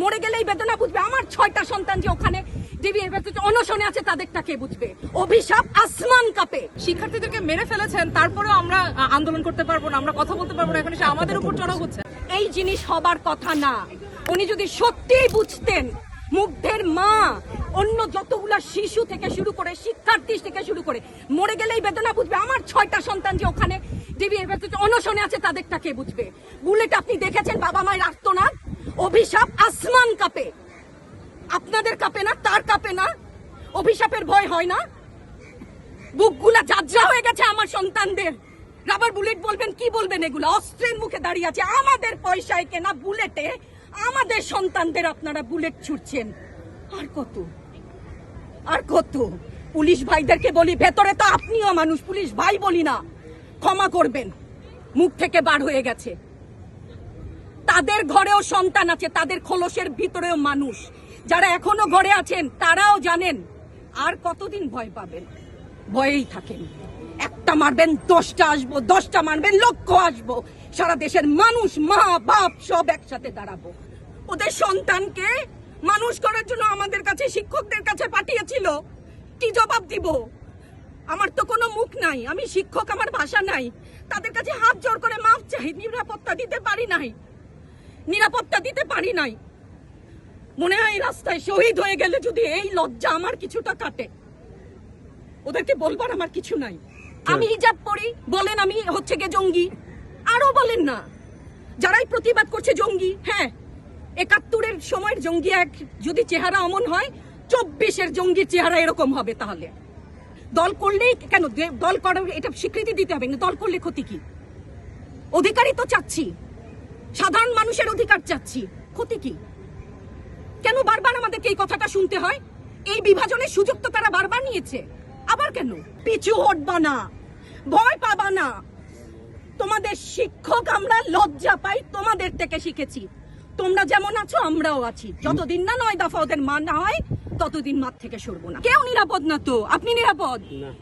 মরে গেলেই বেদনা বুঝবে। আমার 6টা সন্তান যে ওখানে অনশনে আছে তাদেরটা কে বুঝবে? অভিশাপ আসমান কাঁপে। শিক্ষার্থীদেরকে মেরে ফেলেছেন, তারপরেও আমরা আন্দোলন করতে পারবো না, আমরা কথা বলতে পারবো না, এখন এসে আমাদের উপর চড়াও হচ্ছে। এই জিনিস হবার কথা না। উনি যদি সত্যিই বুঝতেন, মুগ্ধের মা, অন্য যতগুলা শিশু থেকে শুরু করে, শিক্ষার্থী থেকে শুরু করে, মরে গেলেই বেদনা বুঝবে। আমার 6টা সন্তান যে ওখানে অনশনে আছে তাদেরটা কে বুঝবে? বুলেট আপনি দেখেছেন বাবা মায়ের আর্তনাদ। অভিশাপ আসমান কাঁপে। আপনাদের কাঁপে না? তার কাঁপে না? অভিশাপের ভয় হয় না? বুকগুলা ঝাঁঝরা হয়ে গেছে আমার সন্তানদের। রাবার বুলেট বলবেন, কি বলবেন? এগুলো অস্ত্রের মুখে দাঁড়িয়ে আছে। আমাদের পয়সায় কেনা বুলেটে আমাদের সন্তানদের আপনারা বুলেট ছুটছেন। আর কত, আর কত? পুলিশ ভাইদেরকে বলি, ভেতরে তো আপনিও মানুষ, পুলিশ ভাই বলি না, ক্ষমা করবেন, মুখ থেকে বার হয়ে গেছে। তাদের ঘরেও সন্তান আছে, তাদের খোলসের ভিতরেও মানুষ। যারা এখনো ঘরে আছেন তারাও জানেন আর কতদিন ভয় পাবেন। ভয়েই থাকেন। একটা মারবেন 10টা আসবো, 10টা মারবেন লক্ষ আসবো। সারা দেশের মানুষ, মা বাপ সব একসাথে দাঁড়াবো। ওদের সন্তানকে মানুষ করার জন্য আমাদের কাছে, শিক্ষকদের কাছে পাঠিয়েছিল। কি জবাব দিব? আমার তো কোনো মুখ নাই, আমি শিক্ষক, আমার ভাষা নাই। তাদের কাছে হাত জোর করে মাফ চাই। নিরাপত্তা দিতে পারি নাই, নিরাপত্তা দিতে পারি নাই। মনে হয় রাস্তায় শহীদ হয়ে গেলে যদি এই লজ্জা আমার কিছুটা কাটে। ওদেরকে বলবার আমার কিছু নাই। আমি হিজাব পরি, বলেন আমি হচ্ছে গে জঙ্গি। আরো বলেন না, যারাই প্রতিবাদ করছে জঙ্গি। হ্যাঁ, 71-এর সময়ের জঙ্গি এক যদি চেহারা অমন হয়, 24-এর জঙ্গির চেহারা এরকম হবে। তাহলে দল করলেই কেন? দল করার এটা স্বীকৃতি দিতে হবে না। দল করলে ক্ষতি কি? অধিকারই তো চাচ্ছি, সাধারণ মানুষের অধিকার চাচ্ছি, ক্ষতি কি? কেন বারবার আমাদেরকে এই কথাটা শুনতে হয়? এই বিভাজনের সুযোগ তো তারা বারবার নিয়েছে। আবার কেন? পিছু হটবা না, ভয় পাবা না। তোমাদের শিক্ষক আমরা লজ্জা পাই, তোমাদের থেকে শিখেছি। তোমরা যেমন আছো আমরাও আছি। যতদিন না 9 দফা ওদের মানা হয় ততদিন মাঠ থেকে সরবো না। কেউ নিরাপদ না তো। আপনি নিরাপদ?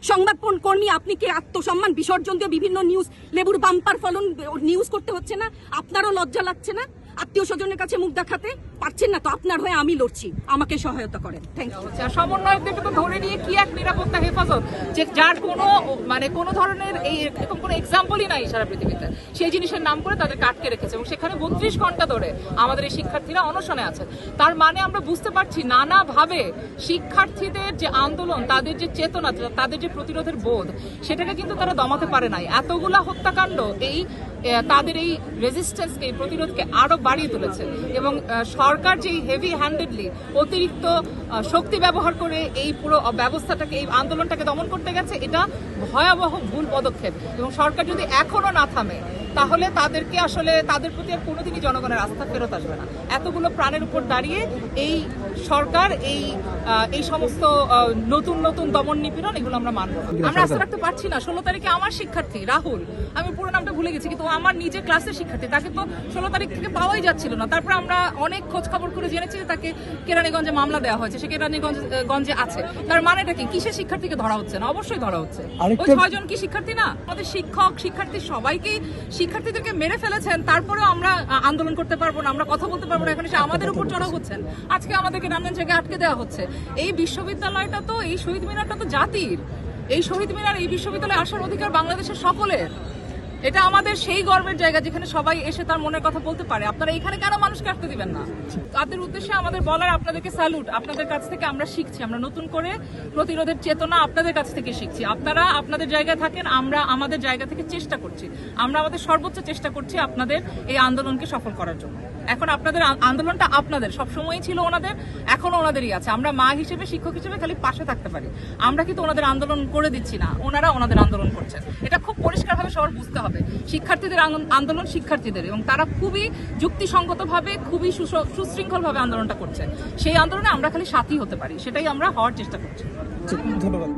সংবাদ কর্মী আপনি কি আত্মসম্মান বিসর্জন দিয়ে বিভিন্ন নিউজ, লেবুর বাম্পার ফলন নিউজ করতে হচ্ছে না? আপনারও লজ্জা লাগছে না? আত্মীয় স্বজনের কাছে মুখ দেখাতে পারছেন না তো? আপনার হয়ে আমি লড়ছি, আমাকে সহায়তা করেন। Thank you. সমন্বয়কদেরকে তো ধরে নিয়ে কি এক নিরাপত্তা হেফাজত, যে যার কোনো ধরনের এরকম কোনো এক্সাম্পলই নাই সারা পৃথিবীতে, সেই জিনিসের নাম করে তাদেরকে আটকে রেখেছে এবং সেখানে 32 ঘন্টা ধরে আমাদের এই শিক্ষার্থীরা অনশনে আছে। তার মানে আমরা বুঝতে পারছি নানাভাবে শিক্ষার্থীদের যে আন্দোলন, তাদের যে চেতনা, তাদের যে প্রতিরোধের বোধ, সেটাকে কিন্তু তারা দমাতে পারে নাই। এতগুলা হত্যাকাণ্ড তাদের এই রেজিস্ট্যান্সকে, এই প্রতিরোধকে আরো বাড়িয়ে তুলেছে এবং সরকার যেই হেভি হ্যান্ডেডলি অতিরিক্ত শক্তি ব্যবহার করে এই পুরো ব্যবস্থাটাকে, এই আন্দোলনটাকে দমন করতে গেছে, এটা ভয়াবহ ভুল পদক্ষেপ। এবং সরকার যদি এখনো না থামে তাহলে তাদেরকে আসলে তাদের প্রতি আর কোনোদিনই জনগণের আস্থা ফেরত আসবে না। এতগুলো প্রাণের উপর দাঁড়িয়ে এই সরকার এই সমস্ত নতুন নতুন দমন নিপীড়ন এগুলো আমরা মানব না। আমরা আস্থা রাখতে পারছি না। 16 তারিখে আমার শিক্ষার্থী রাহুল, আমি পুরো নামটা ভুলে গেছি, কিন্তু আমার নিজের ক্লাসের শিক্ষার্থী, তাকে তো 16 তারিখ থেকে পাওয়াই যাচ্ছিল না। তারপর আমরা অনেক খোঁজ খবর করে জেনেছি যে তাকে কেরানীগঞ্জে মামলা দেওয়া হয়েছে, সে কেরানীগঞ্জে আছে। তার মানেটা কি? কিসের শিক্ষার্থীকে ধরা হচ্ছে না? অবশ্যই ধরা হচ্ছে। ওই 6 জন কি শিক্ষার্থী না? আমাদের শিক্ষক শিক্ষার্থী সবাইকেই, শিক্ষার্থীদেরকে মেরে ফেলেছেন, তারপরেও আমরা আন্দোলন করতে পারবো না, আমরা কথা বলতে পারবো না, এখন এসে আমাদের উপর চড়াও হচ্ছেন। আজকে আমাদেরকে নানান জায়গায় আটকে দেওয়া হচ্ছে। এই বিশ্ববিদ্যালয়টা তো, এই শহীদ মিনারটা তো জাতির। এই শহীদ মিনার, এই বিশ্ববিদ্যালয়ে আসার অধিকার বাংলাদেশের সকলের। এটা আমাদের সেই গর্বের জায়গা যেখানে সবাই এসে তার মনের কথা বলতে পারে। আপনারা এখানে কেন মানুষকে আসতে দিবেন না? তাদের উদ্দেশ্যে আমাদের বলার, আপনাদেরকে স্যালুট। আপনাদের কাছ থেকে আমরা শিখছি, আমরা নতুন করে প্রতিরোধের চেতনা আপনাদের কাছ থেকে শিখছি। আপনারা আপনাদের জায়গায় থাকেন, আমরা আমাদের জায়গা থেকে চেষ্টা করছি, আমরা আমাদের সর্বোচ্চ চেষ্টা করছি আপনাদের এই আন্দোলনকে সফল করার জন্য। এখন আপনাদের আন্দোলনটা আপনাদের, সবসময়ই ছিল ওনাদের, এখনো ওনাদেরই আছে। আমরা মা হিসেবে, শিক্ষক হিসেবে খালি পাশে থাকতে পারি। আমরা কিন্তু ওনাদের আন্দোলন করে দিচ্ছি না, ওনারা ওনাদের আন্দোলন করছেন। এটা খুব পরিষ্কারভাবে সবার বুঝতে হবে। শিক্ষার্থীদের আন্দোলন শিক্ষার্থীদের, এবং তারা খুবই যুক্তিসঙ্গতভাবে, খুবই সুশৃঙ্খলভাবে আন্দোলনটা করছে। সেই আন্দোলনে আমরা খালি সাথী হতে পারি, সেটাই আমরা হওয়ার চেষ্টা করছি। ধন্যবাদ।